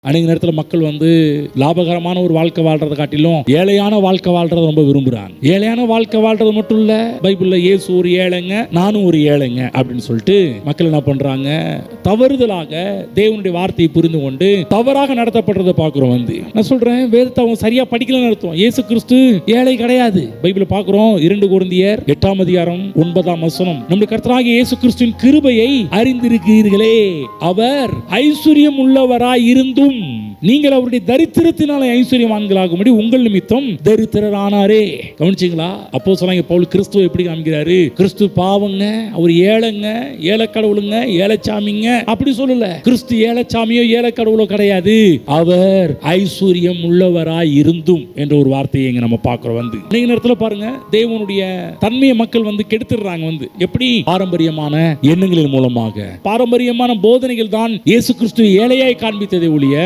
அநேக நேரத்தில் மக்கள் லாபகரமான ஒரு வாழ்க்கை வாழ்றதை காட்டிலும் ஏழையான வாழ்க்கை வாழ்றதை ரொம்ப விரும்புறாங்க. ஏழையான வாழ்க்கை வாழ்றது மட்டும் இல்ல, பைபிள்ல இயேசு ஒரு ஏழைங்க, நானும் ஒரு ஏழைங்க அப்படின்னு சொல்லிட்டு மக்கள் என்ன பண்றாங்க, தவறுதலாக தேவனுடைய வார்த்தையை புரிந்து கொண்டு தவறாக நடத்தப்படுறதை பார்க்கிறோம். நான் சொல்றேன், வேதத்தை அவங்க சரியா படிக்கலன்னு அர்த்தம். இயேசு கிறிஸ்து ஏழை கிடையாது. பைபிள் பார்க்கிறோம், 2 கொரிந்தியர் 8ஆம் அதிகாரம் 9ஆம் வசனம், நம்முடைய கர்த்தராகிய இயேசு கிறிஸ்துவின் கிருபையை அறிந்திருக்கிறீர்களே, அவர் ஐஸ்வர்யம் உள்ளவராய் இருந்தும் நீங்கள் அவருடைய தரித்திரத்தினாலே ஐஸ்வர்யவான்களாகும்படி உங்கள் நிமித்தம் தரித்திரரானாரே. கவனிச்சீங்களா? அப்போஸ்தலனாகிய பவுல் கிறிஸ்துவை எப்படி காமிக்கிறாரு? கிறிஸ்து பாவங்க, அவர் ஏழைங்க, ஏழைக்கடவுளுங்க, ஏழைச்சாமிங்க அப்படி சொல்லல. கிறிஸ்து ஏழைச்சாமியோ ஏழைக்கடவுளோ கிடையாது. அவர் ஐஸ்வர்யம் உள்ளவராய் இருந்தும் என்ற ஒரு வார்த்தையை இங்க நம்ம பார்க்கிறோம். நீங்க நேரத்தில் பாருங்க, தேவனுடைய தன்மையை மக்கள் கெடுத்துடுறாங்க. எப்படி? பாரம்பரியமான எண்ணங்களின் மூலமாக. பாரம்பரியமான போதனைகள் தான் இயேசு கிறிஸ்து ஏழையாய் காண்பித்ததை ஒழிய